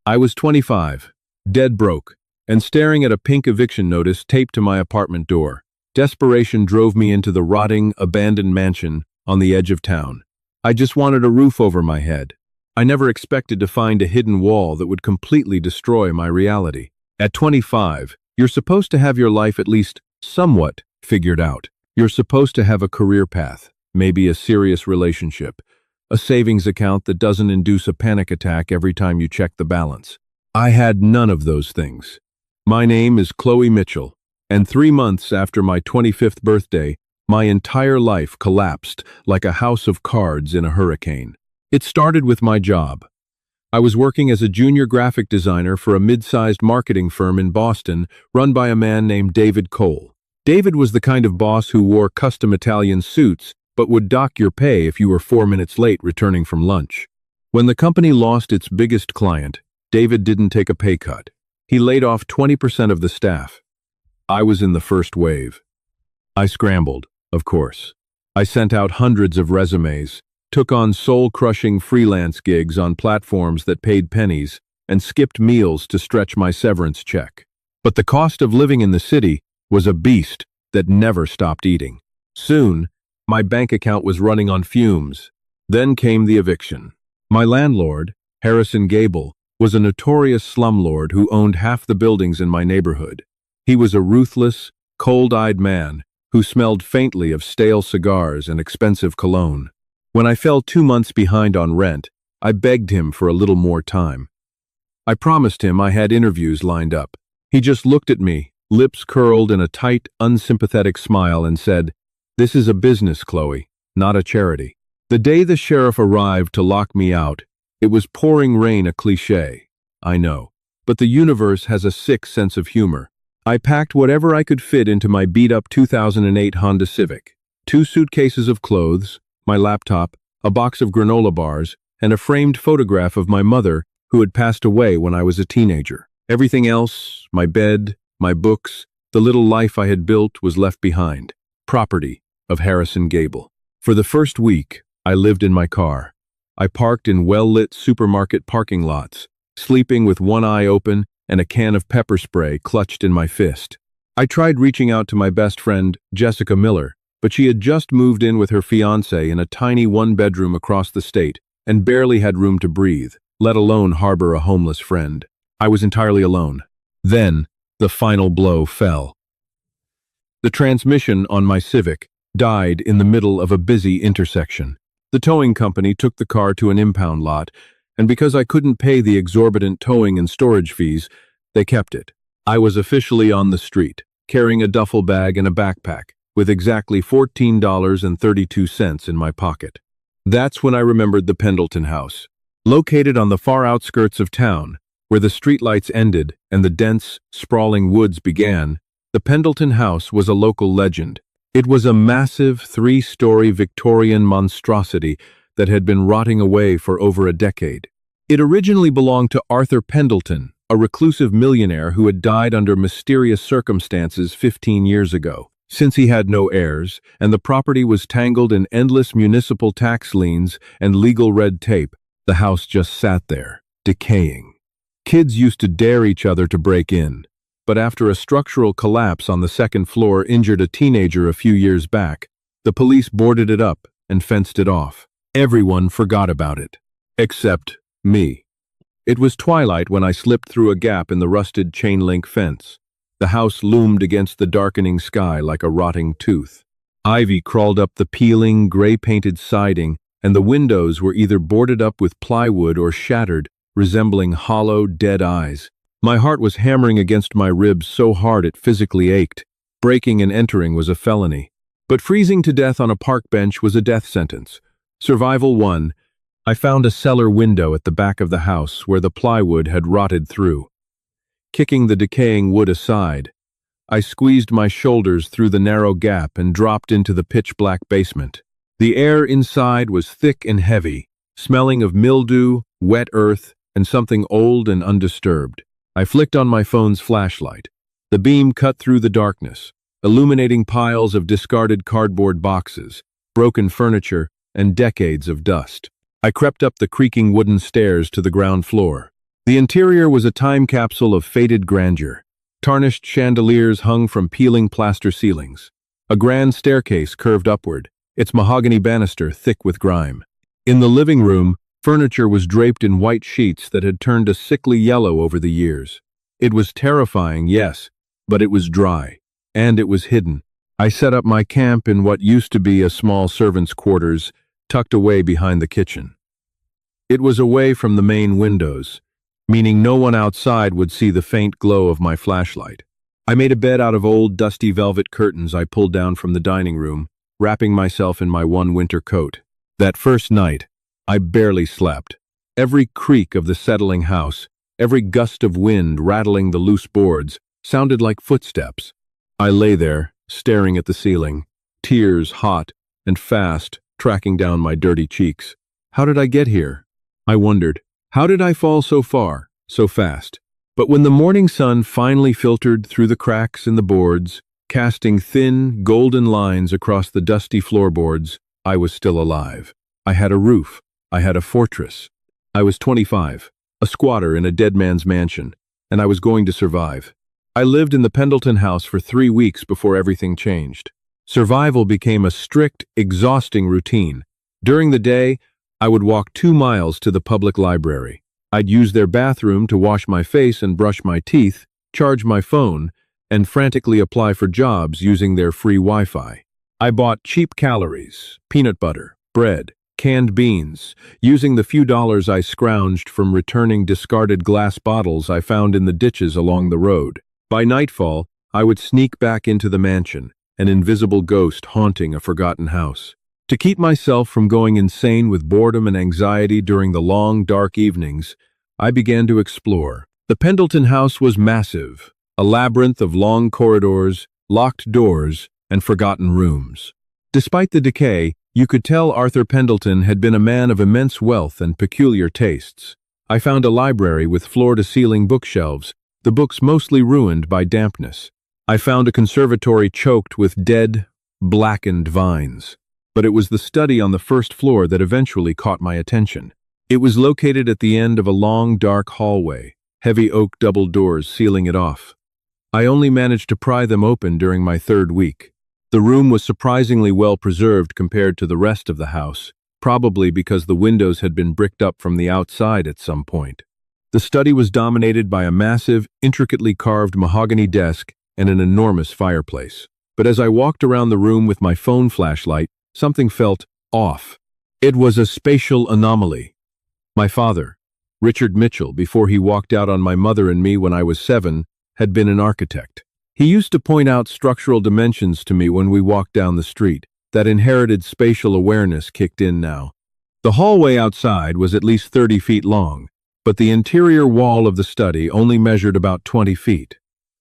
I was 25, dead broke, and staring at a pink eviction notice taped to my apartment door. Desperation drove me into the rotting, abandoned mansion on the edge of town. I just wanted a roof over my head. I never expected to find a hidden wall that would completely destroy my reality. At 25, you're supposed to have your life at least somewhat figured out. You're supposed to have a career path, maybe a serious relationship, a savings account that doesn't induce a panic attack every time you check the balance. I had none of those things. My name is Chloe Mitchell, and 3 months after my 25th birthday, my entire life collapsed like a house of cards in a hurricane. It started with my job. I was working as a junior graphic designer for a mid-sized marketing firm in Boston run by a man named David Cole. David was the kind of boss who wore custom Italian suits but would dock your pay if you were 4 minutes late returning from lunch. When the company lost its biggest client, David didn't take a pay cut. He laid off 20% of the staff. I was in the first wave. I scrambled, of course. I sent out hundreds of resumes, took on soul-crushing freelance gigs on platforms that paid pennies, and skipped meals to stretch my severance check. But the cost of living in the city was a beast that never stopped eating. Soon, my bank account was running on fumes. Then came the eviction. My landlord, Harrison Gable, was a notorious slumlord who owned half the buildings in my neighborhood. He was a ruthless, cold-eyed man who smelled faintly of stale cigars and expensive cologne. When I fell 2 months behind on rent, I begged him for a little more time. I promised him I had interviews lined up. He just looked at me, lips curled in a tight, unsympathetic smile, and said, "This is a business, Chloe, not a charity." The day the sheriff arrived to lock me out, it was pouring rain, a cliché, I know, but the universe has a sick sense of humor. I packed whatever I could fit into my beat-up 2008 Honda Civic. 2 suitcases of clothes, my laptop, a box of granola bars, and a framed photograph of my mother who had passed away when I was a teenager. Everything else, my bed, my books, the little life I had built, was left behind. Property of Harrison Gable. For the first week, I lived in my car. I parked in well-lit supermarket parking lots, sleeping with one eye open and a can of pepper spray clutched in my fist. I tried reaching out to my best friend, Jessica Miller, but she had just moved in with her fiancé in a tiny one-bedroom across the state and barely had room to breathe, let alone harbor a homeless friend. I was entirely alone. Then, the final blow fell. The transmission on my Civic died in the middle of a busy intersection. The towing company took the car to an impound lot, and because I couldn't pay the exorbitant towing and storage fees, they kept it. I was officially on the street, carrying a duffel bag and a backpack, with exactly $14.32 in my pocket. That's when I remembered the Pendleton house. Located on the far outskirts of town, where the streetlights ended and the dense, sprawling woods began, the Pendleton house was a local legend. It was a massive 3-story Victorian monstrosity that had been rotting away for over a decade. It originally belonged to Arthur Pendleton, a reclusive millionaire who had died under mysterious circumstances 15 years ago. Since he had no heirs, and the property was tangled in endless municipal tax liens and legal red tape, the house just sat there, decaying. Kids used to dare each other to break in, but after a structural collapse on the second floor injured a teenager a few years back, the police boarded it up and fenced it off. Everyone forgot about it, except me. It was twilight when I slipped through a gap in the rusted chain-link fence. The house loomed against the darkening sky like a rotting tooth. Ivy crawled up the peeling, gray-painted siding, and the windows were either boarded up with plywood or shattered, resembling hollow, dead eyes. My heart was hammering against my ribs so hard it physically ached. Breaking and entering was a felony. But freezing to death on a park bench was a death sentence. Survival won. I found a cellar window at the back of the house where the plywood had rotted through. Kicking the decaying wood aside, I squeezed my shoulders through the narrow gap and dropped into the pitch-black basement. The air inside was thick and heavy, smelling of mildew, wet earth, and something old and undisturbed. I flicked on my phone's flashlight. The beam cut through the darkness, illuminating piles of discarded cardboard boxes, broken furniture, and decades of dust. I crept up the creaking wooden stairs to the ground floor. The interior was a time capsule of faded grandeur. Tarnished chandeliers hung from peeling plaster ceilings. A grand staircase curved upward, its mahogany banister thick with grime. In the living room, furniture was draped in white sheets that had turned a sickly yellow over the years. It was terrifying, yes, but it was dry, and it was hidden. I set up my camp in what used to be a small servant's quarters, tucked away behind the kitchen. It was away from the main windows, meaning no one outside would see the faint glow of my flashlight. I made a bed out of old, dusty velvet curtains I pulled down from the dining room, wrapping myself in my one winter coat. That first night, I barely slept. Every creak of the settling house, every gust of wind rattling the loose boards, sounded like footsteps. I lay there, staring at the ceiling, tears hot and fast tracking down my dirty cheeks. How did I get here? I wondered. How did I fall so far, so fast? But when the morning sun finally filtered through the cracks in the boards, casting thin, golden lines across the dusty floorboards, I was still alive. I had a roof. I had a fortress. I was 25, a squatter in a dead man's mansion, and I was going to survive. I lived in the Pendleton house for 3 weeks before everything changed. Survival became a strict, exhausting routine. During the day, I would walk 2 miles to the public library. I'd use their bathroom to wash my face and brush my teeth, charge my phone, and frantically apply for jobs using their free Wi-Fi. I bought cheap calories, peanut butter, bread, canned beans, using the few dollars I scrounged from returning discarded glass bottles I found in the ditches along the road. By nightfall, I would sneak back into the mansion, an invisible ghost haunting a forgotten house. To keep myself from going insane with boredom and anxiety during the long, dark evenings, I began to explore. The Pendleton house was massive, a labyrinth of long corridors, locked doors, and forgotten rooms. Despite the decay, you could tell Arthur Pendleton had been a man of immense wealth and peculiar tastes. I found a library with floor-to-ceiling bookshelves, the books mostly ruined by dampness. I found a conservatory choked with dead, blackened vines. But it was the study on the first floor that eventually caught my attention. It was located at the end of a long, dark hallway, heavy oak double doors sealing it off. I only managed to pry them open during my 3rd week. The room was surprisingly well preserved compared to the rest of the house, probably because the windows had been bricked up from the outside at some point. The study was dominated by a massive, intricately carved mahogany desk and an enormous fireplace. But as I walked around the room with my phone flashlight, something felt off. It was a spatial anomaly. My father, Richard Mitchell, before he walked out on my mother and me when I was 7, had been an architect. He used to point out structural dimensions to me when we walked down the street. That inherited spatial awareness kicked in now. The hallway outside was at least 30 feet long, but the interior wall of the study only measured about 20 feet.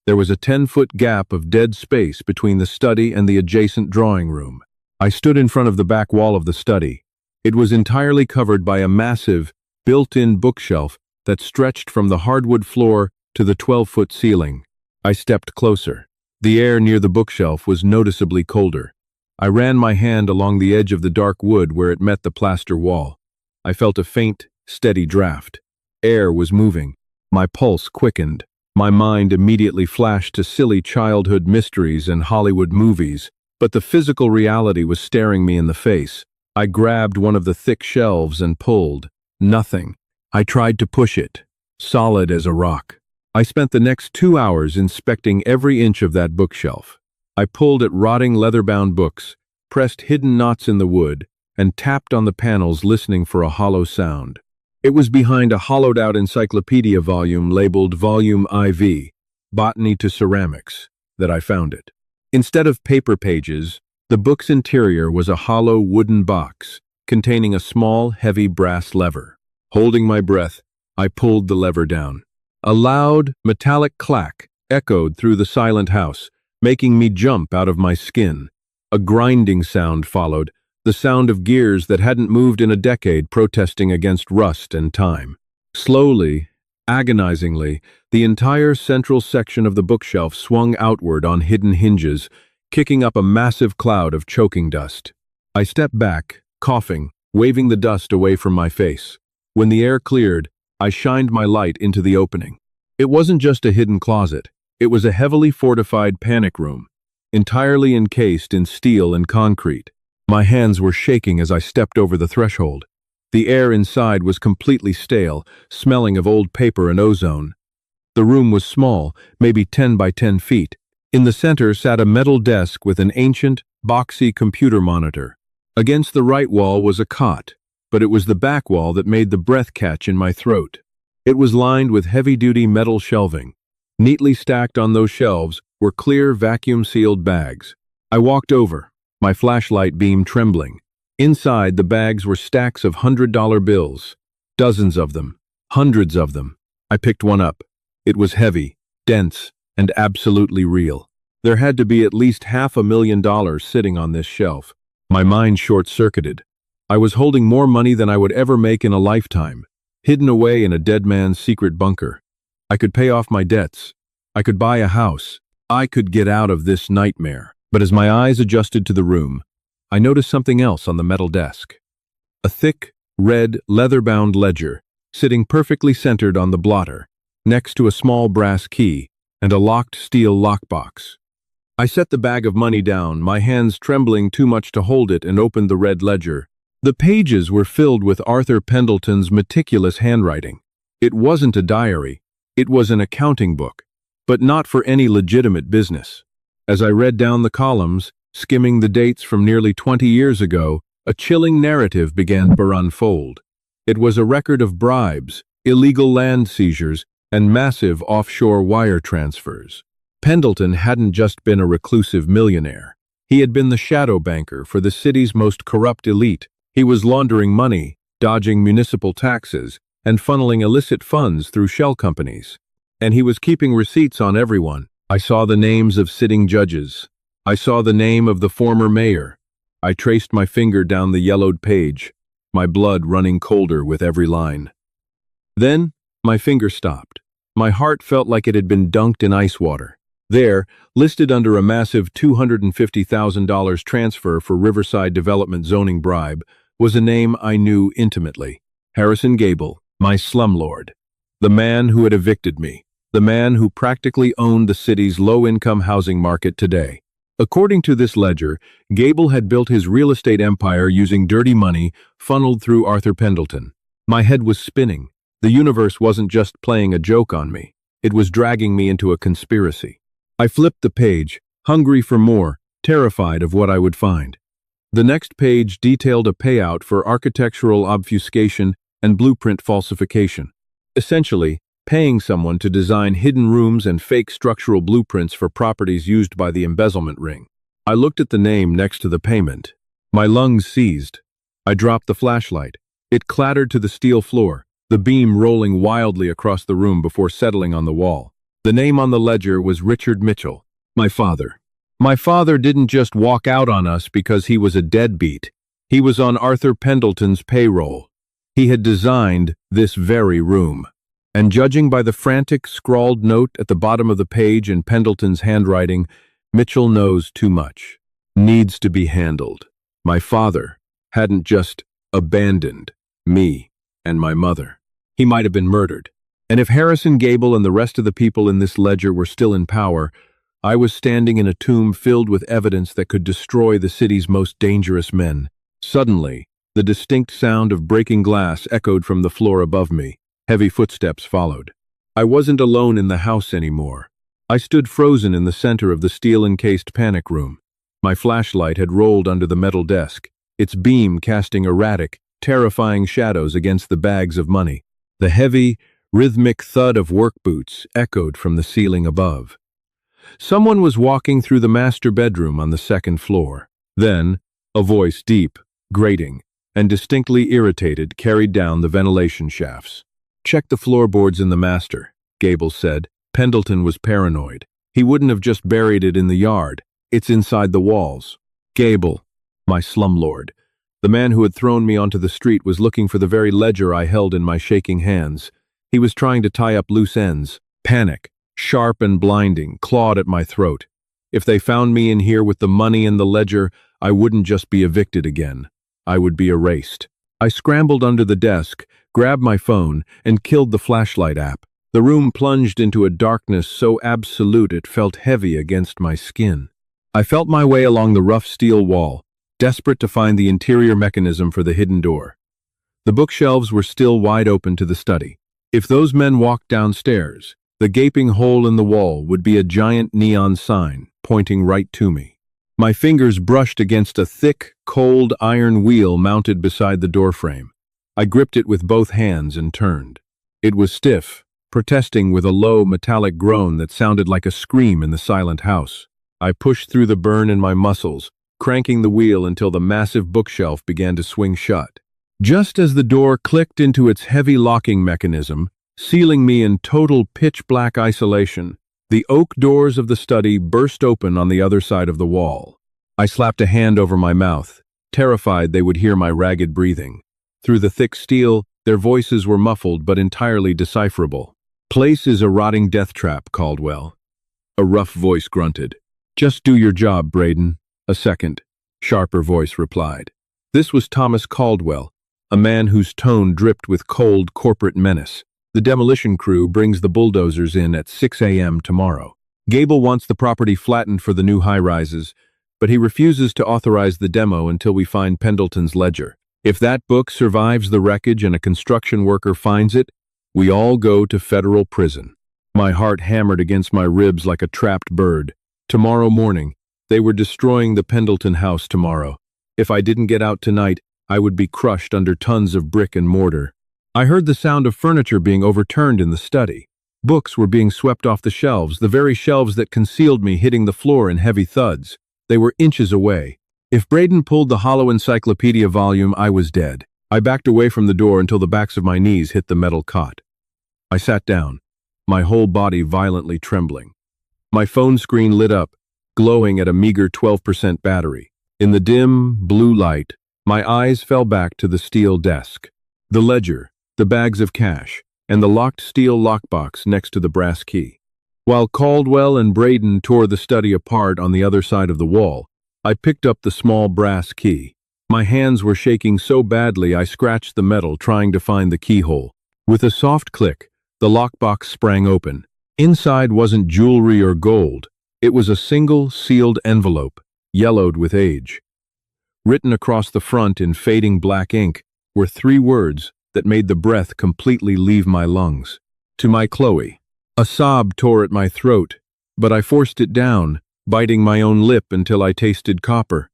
There was a 10-foot gap of dead space between the study and the adjacent drawing room. I stood in front of the back wall of the study. It was entirely covered by a massive, built-in bookshelf that stretched from the hardwood floor to the 12-foot ceiling. I stepped closer. The air near the bookshelf was noticeably colder. I ran my hand along the edge of the dark wood where it met the plaster wall. I felt a faint, steady draft. Air was moving. My pulse quickened. My mind immediately flashed to silly childhood mysteries and Hollywood movies. But the physical reality was staring me in the face. I grabbed one of the thick shelves and pulled. Nothing. I tried to push it. Solid as a rock. I spent the next 2 hours inspecting every inch of that bookshelf. I pulled at rotting leather-bound books, pressed hidden knots in the wood, and tapped on the panels listening for a hollow sound. It was behind a hollowed-out encyclopedia volume labeled Volume IV, Botany to Ceramics, that I found it. Instead of paper pages, the book's interior was a hollow wooden box containing a small, heavy brass lever. Holding my breath, I pulled the lever down. A loud, metallic clack echoed through the silent house, making me jump out of my skin. A grinding sound followed, the sound of gears that hadn't moved in a decade protesting against rust and time. Slowly, agonizingly, the entire central section of the bookshelf swung outward on hidden hinges, kicking up a massive cloud of choking dust. I stepped back, coughing, waving the dust away from my face. When the air cleared, I shined my light into the opening. It wasn't just a hidden closet. It was a heavily fortified panic room, entirely encased in steel and concrete. My hands were shaking as I stepped over the threshold. The air inside was completely stale, smelling of old paper and ozone. The room was small, maybe 10 by 10 feet. In the center sat a metal desk with an ancient, boxy computer monitor. Against the right wall was a cot, but it was the back wall that made the breath catch in my throat. It was lined with heavy-duty metal shelving. Neatly stacked on those shelves were clear, vacuum-sealed bags. I walked over, my flashlight beam trembling. Inside, the bags were stacks of $100 bills. Dozens of them. Hundreds of them. I picked one up. It was heavy, dense, and absolutely real. There had to be at least $500,000 sitting on this shelf. My mind short-circuited. I was holding more money than I would ever make in a lifetime, hidden away in a dead man's secret bunker. I could pay off my debts. I could buy a house. I could get out of this nightmare. But as my eyes adjusted to the room, I noticed something else on the metal desk. A thick, red, leather-bound ledger, sitting perfectly centered on the blotter, next to a small brass key and a locked steel lockbox. I set the bag of money down, my hands trembling too much to hold it, and opened the red ledger. The pages were filled with Arthur Pendleton's meticulous handwriting. It wasn't a diary. It was an accounting book, but not for any legitimate business. As I read down the columns, skimming the dates from nearly 20 years ago, a chilling narrative began to unfold. It was a record of bribes, illegal land seizures, and massive offshore wire transfers. Pendleton hadn't just been a reclusive millionaire. He had been the shadow banker for the city's most corrupt elite. He was laundering money, dodging municipal taxes, and funneling illicit funds through shell companies. And he was keeping receipts on everyone. I saw the names of sitting judges. I saw the name of the former mayor. I traced my finger down the yellowed page, my blood running colder with every line. Then, my finger stopped. My heart felt like it had been dunked in ice water. There, listed under a massive $250,000 transfer for Riverside Development zoning bribe, was a name I knew intimately. Harrison Gable, my slumlord. The man who had evicted me. The man who practically owned the city's low-income housing market today. According to this ledger, Gable had built his real estate empire using dirty money funneled through Arthur Pendleton. My head was spinning. The universe wasn't just playing a joke on me. It was dragging me into a conspiracy. I flipped the page, hungry for more, terrified of what I would find. The next page detailed a payout for architectural obfuscation and blueprint falsification. Essentially, paying someone to design hidden rooms and fake structural blueprints for properties used by the embezzlement ring. I looked at the name next to the payment. My lungs seized. I dropped the flashlight. It clattered to the steel floor, the beam rolling wildly across the room before settling on the wall. The name on the ledger was Richard Mitchell, my father. My father didn't just walk out on us because he was a deadbeat. He was on Arthur Pendleton's payroll. He had designed this very room. And judging by the frantic, scrawled note at the bottom of the page in Pendleton's handwriting, Mitchell knows too much. Needs to be handled. My father hadn't just abandoned me and my mother. He might have been murdered. And if Harrison Gable and the rest of the people in this ledger were still in power, I was standing in a tomb filled with evidence that could destroy the city's most dangerous men. Suddenly, the distinct sound of breaking glass echoed from the floor above me. Heavy footsteps followed. I wasn't alone in the house anymore. I stood frozen in the center of the steel-encased panic room. My flashlight had rolled under the metal desk, its beam casting erratic, terrifying shadows against the bags of money. The heavy, rhythmic thud of work boots echoed from the ceiling above. Someone was walking through the master bedroom on the second floor. Then, a voice deep, grating, and distinctly irritated carried down the ventilation shafts. "Check the floorboards in the master," Gable said. Pendleton was paranoid. He wouldn't have just buried it in the yard. It's inside the walls. Gable, my slumlord, the man who had thrown me onto the street, was looking for the very ledger I held in my shaking hands. He was trying to tie up loose ends. Panic, sharp and blinding, clawed at my throat. If they found me in here with the money and the ledger, I wouldn't just be evicted again. I would be erased. I scrambled under the desk, grabbed my phone, and killed the flashlight app. The room plunged into a darkness so absolute it felt heavy against my skin. I felt my way along the rough steel wall, desperate to find the interior mechanism for the hidden door. The bookshelves were still wide open to the study. If those men walked downstairs, the gaping hole in the wall would be a giant neon sign pointing right to me. My fingers brushed against a thick, cold iron wheel mounted beside the doorframe. I gripped it with both hands and turned. It was stiff, protesting with a low, metallic groan that sounded like a scream in the silent house. I pushed through the burn in my muscles, cranking the wheel until the massive bookshelf began to swing shut. Just as the door clicked into its heavy locking mechanism, sealing me in total pitch-black isolation, the oak doors of the study burst open on the other side of the wall. I slapped a hand over my mouth, terrified they would hear my ragged breathing. Through the thick steel, their voices were muffled but entirely decipherable. "Place is a rotting death trap, Caldwell." A rough voice grunted. "Just do your job, Braden." A second, sharper voice replied. This was Thomas Caldwell, a man whose tone dripped with cold corporate menace. "The demolition crew brings the bulldozers in at 6 a.m. tomorrow. Gable wants the property flattened for the new high-rises, but he refuses to authorize the demo until we find Pendleton's ledger. If that book survives the wreckage and a construction worker finds it, we all go to federal prison." My heart hammered against my ribs like a trapped bird. Tomorrow morning, they were destroying the Pendleton house tomorrow. If I didn't get out tonight, I would be crushed under tons of brick and mortar. I heard the sound of furniture being overturned in the study. Books were being swept off the shelves, the very shelves that concealed me hitting the floor in heavy thuds. They were inches away. If Braden pulled the hollow encyclopedia volume, I was dead. I backed away from the door until the backs of my knees hit the metal cot. I sat down, my whole body violently trembling. My phone screen lit up, glowing at a meager 12% battery. In the dim, blue light, my eyes fell back to the steel desk. The ledger, the bags of cash, and the locked steel lockbox next to the brass key. While Caldwell and Braden tore the study apart on the other side of the wall, I picked up the small brass key. My hands were shaking so badly I scratched the metal trying to find the keyhole. With a soft click, the lockbox sprang open. Inside wasn't jewelry or gold. It was a single, sealed envelope, yellowed with age. Written across the front in fading black ink were 3 words that made the breath completely leave my lungs. "To my Chloe." A sob tore at my throat, but I forced it down, biting my own lip until I tasted copper.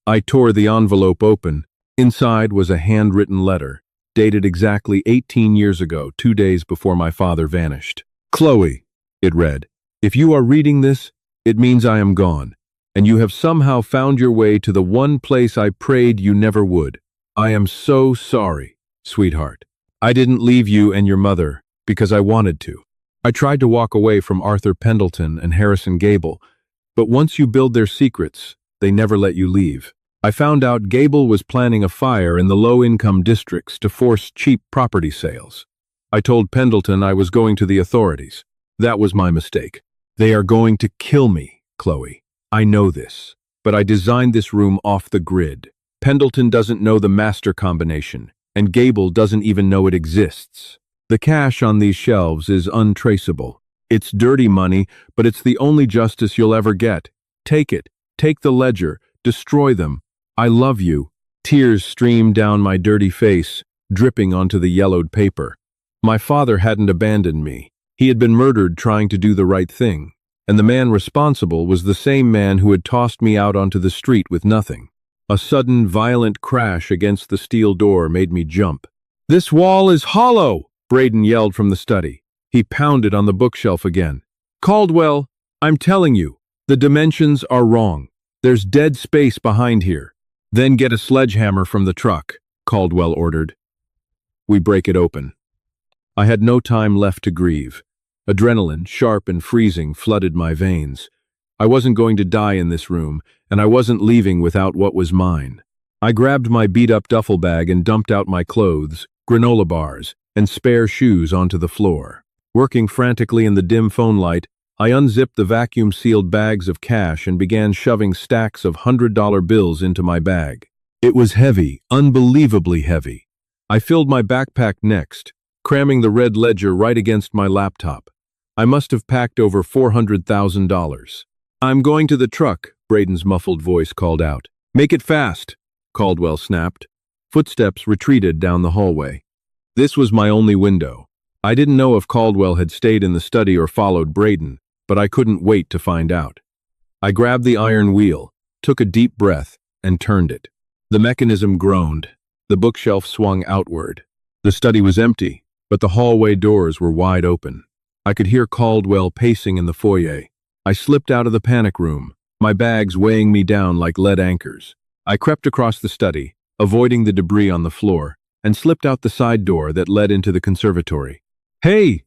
I tore the envelope open. Inside was a handwritten letter, dated exactly 18 years ago, 2 days before my father vanished. "Chloe," it read, "if you are reading this, it means I am gone, and you have somehow found your way to the one place I prayed you never would. I am so sorry, sweetheart. I didn't leave you and your mother because I wanted to. I tried to walk away from Arthur Pendleton and Harrison Gable, but once you build their secrets, they never let you leave. I found out Gable was planning a fire in the low-income districts to force cheap property sales. I told Pendleton I was going to the authorities. That was my mistake. They are going to kill me, Chloe. I know this, but I designed this room off the grid. Pendleton doesn't know the master combination, and Gable doesn't even know it exists. The cash on these shelves is untraceable. It's dirty money, but it's the only justice you'll ever get. Take it. Take the ledger. Destroy them. I love you." Tears streamed down my dirty face, dripping onto the yellowed paper. My father hadn't abandoned me. He had been murdered trying to do the right thing, and the man responsible was the same man who had tossed me out onto the street with nothing. A sudden, violent crash against the steel door made me jump. "This wall is hollow!" Braden yelled from the study. He pounded on the bookshelf again. "Caldwell, I'm telling you, the dimensions are wrong. There's dead space behind here." "Then get a sledgehammer from the truck," Caldwell ordered. "We break it open." I had no time left to grieve. Adrenaline, sharp and freezing, flooded my veins. I wasn't going to die in this room, and I wasn't leaving without what was mine. I grabbed my beat-up duffel bag and dumped out my clothes, granola bars, and spare shoes onto the floor. Working frantically in the dim phone light, I unzipped the vacuum-sealed bags of cash and began shoving stacks of $100 bills into my bag. It was heavy, unbelievably heavy. I filled my backpack next, cramming the red ledger right against my laptop. I must have packed over $400,000. I'm going to the truck, Braden's muffled voice called out. Make it fast, Caldwell snapped. Footsteps retreated down the hallway. This was my only window. I didn't know if Caldwell had stayed in the study or followed Braden, but I couldn't wait to find out. I grabbed the iron wheel, took a deep breath, and turned it. The mechanism groaned. The bookshelf swung outward. The study was empty, but the hallway doors were wide open. I could hear Caldwell pacing in the foyer. I slipped out of the panic room, my bags weighing me down like lead anchors. I crept across the study, avoiding the debris on the floor, and slipped out the side door that led into the conservatory. "Hey!"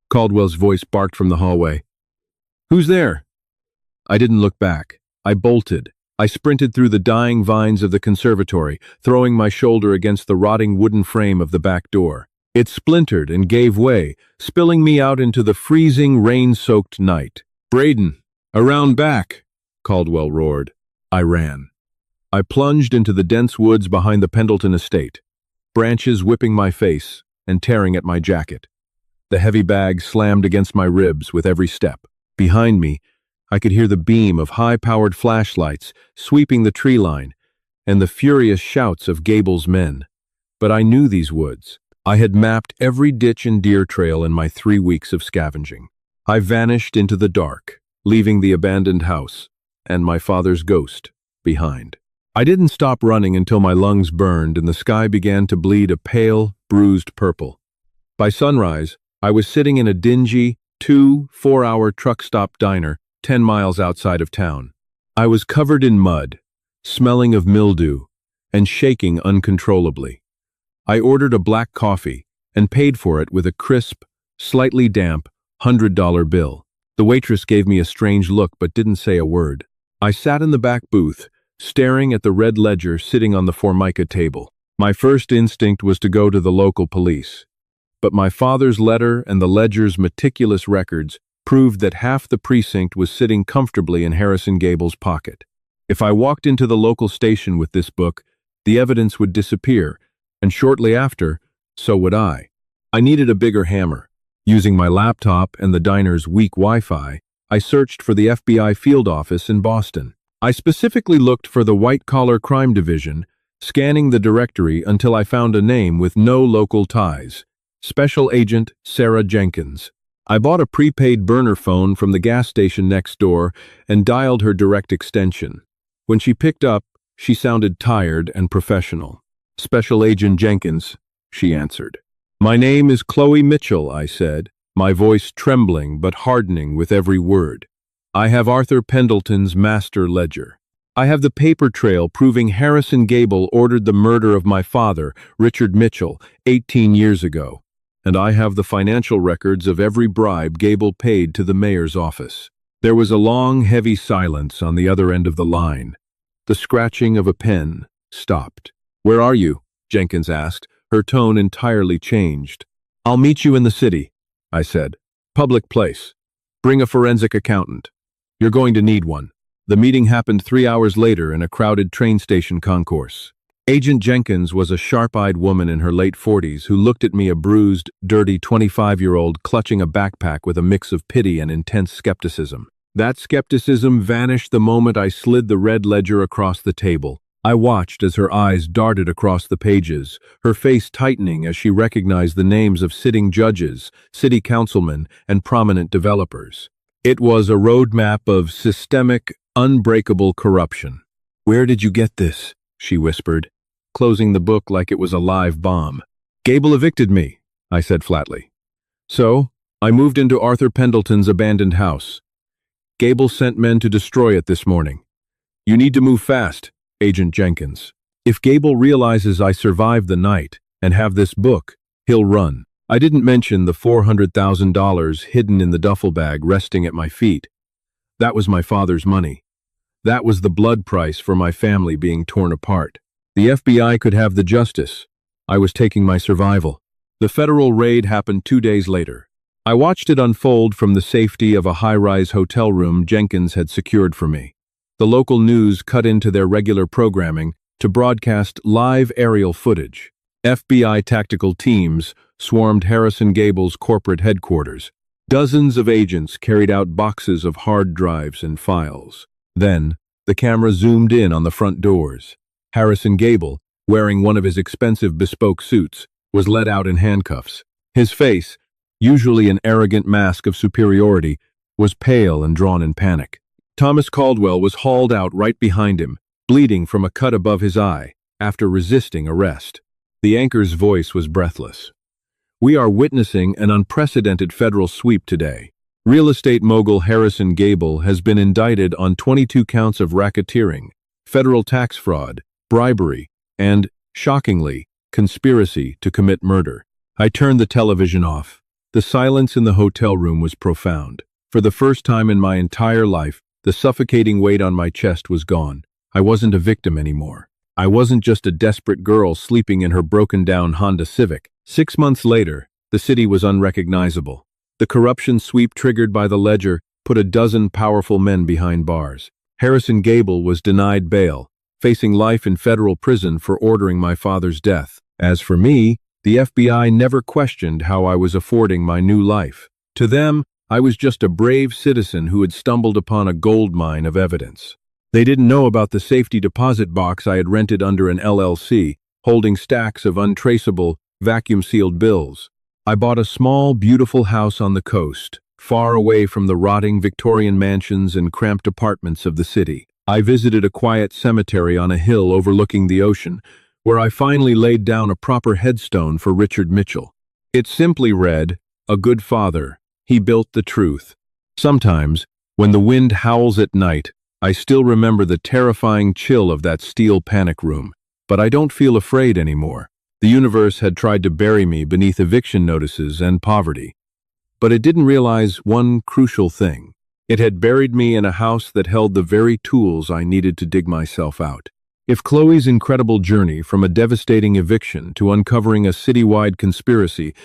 Caldwell's voice barked from the hallway. "Who's there?" I didn't look back. I bolted. I sprinted through the dying vines of the conservatory, throwing my shoulder against the rotting wooden frame of the back door. It splintered and gave way, spilling me out into the freezing, rain-soaked night. "Braden, around back!" Caldwell roared. I ran. I plunged into the dense woods behind the Pendleton estate, branches whipping my face and tearing at my jacket. The heavy bag slammed against my ribs with every step. Behind me, I could hear the beam of high-powered flashlights sweeping the tree line and the furious shouts of Gable's men. But I knew these woods. I had mapped every ditch and deer trail in my 3 weeks of scavenging. I vanished into the dark, leaving the abandoned house and my father's ghost behind. I didn't stop running until my lungs burned and the sky began to bleed a pale, bruised purple. By sunrise, I was sitting in a dingy, 2-4-hour truck stop diner 10 miles outside of town. I was covered in mud, smelling of mildew, and shaking uncontrollably. I ordered a black coffee and paid for it with a crisp, slightly damp $100 bill. The waitress gave me a strange look but didn't say a word. I sat in the back booth, staring at the red ledger sitting on the Formica table. My first instinct was to go to the local police. But my father's letter and the ledger's meticulous records proved that half the precinct was sitting comfortably in Harrison Gable's pocket. If I walked into the local station with this book, the evidence would disappear, and shortly after, so would I. I needed a bigger hammer. Using my laptop and the diner's weak Wi-Fi, I searched for the FBI field office in Boston. I specifically looked for the white-collar crime division, scanning the directory until I found a name with no local ties: Special Agent Sarah Jenkins. I bought a prepaid burner phone from the gas station next door and dialed her direct extension. When she picked up, she sounded tired and professional. "Special Agent Jenkins," she answered. "My name is Chloe Mitchell," I said, my voice trembling but hardening with every word. "I have Arthur Pendleton's master ledger. I have the paper trail proving Harrison Gable ordered the murder of my father, Richard Mitchell, 18 years ago. And I have the financial records of every bribe Gable paid to the mayor's office." There was a long, heavy silence on the other end of the line. The scratching of a pen stopped. "Where are you?" Jenkins asked. Her tone entirely changed. "I'll meet you in the city," I said. "Public place. Bring a forensic accountant. You're going to need one." The meeting happened 3 hours later in a crowded train station concourse. Agent Jenkins was a sharp-eyed woman in her late 40s who looked at me, a bruised, dirty 25-year-old clutching a backpack with a mix of pity and intense skepticism. That skepticism vanished the moment I slid the red ledger across the table. I watched as her eyes darted across the pages, her face tightening as she recognized the names of sitting judges, city councilmen, and prominent developers. It was a roadmap of systemic, unbreakable corruption. "Where did you get this?" she whispered, closing the book like it was a live bomb. "Gable evicted me," I said flatly. "So, I moved into Arthur Pendleton's abandoned house. Gable sent men to destroy it this morning. You need to move fast, Agent Jenkins. If Gable realizes I survived the night and have this book, he'll run." I didn't mention the $400,000 hidden in the duffel bag resting at my feet. That was my father's money. That was the blood price for my family being torn apart. The FBI could have the justice. I was taking my survival. The federal raid happened 2 days later. I watched it unfold from the safety of a high-rise hotel room Jenkins had secured for me. The local news cut into their regular programming, to broadcast live aerial footage. FBI tactical teams swarmed Harrison Gable's corporate headquarters. Dozens of agents carried out boxes of hard drives and files. Then, the camera zoomed in on the front doors. Harrison Gable, wearing one of his expensive bespoke suits, was led out in handcuffs. His face, usually an arrogant mask of superiority, was pale and drawn in panic. Thomas Caldwell was hauled out right behind him, bleeding from a cut above his eye, after resisting arrest. The anchor's voice was breathless. "We are witnessing an unprecedented federal sweep today. Real estate mogul Harrison Gable has been indicted on 22 counts of racketeering, federal tax fraud, bribery, and, shockingly, conspiracy to commit murder." I turned the television off. The silence in the hotel room was profound. For the first time in my entire life, the suffocating weight on my chest was gone. I wasn't a victim anymore. I wasn't just a desperate girl sleeping in her broken-down Honda Civic. 6 months later, the city was unrecognizable. The corruption sweep triggered by the ledger put a dozen powerful men behind bars. Harrison Gable was denied bail, facing life in federal prison for ordering my father's death. As for me, the FBI never questioned how I was affording my new life. To them, I was just a brave citizen who had stumbled upon a gold mine of evidence. They didn't know about the safety deposit box I had rented under an LLC, holding stacks of untraceable, vacuum-sealed bills. I bought a small, beautiful house on the coast, far away from the rotting Victorian mansions and cramped apartments of the city. I visited a quiet cemetery on a hill overlooking the ocean, where I finally laid down a proper headstone for Richard Mitchell. It simply read, "A good father. He built the truth." Sometimes, when the wind howls at night, I still remember the terrifying chill of that steel panic room. But I don't feel afraid anymore. The universe had tried to bury me beneath eviction notices and poverty. But it didn't realize one crucial thing. It had buried me in a house that held the very tools I needed to dig myself out. If Chloe's incredible journey from a devastating eviction to uncovering a citywide conspiracy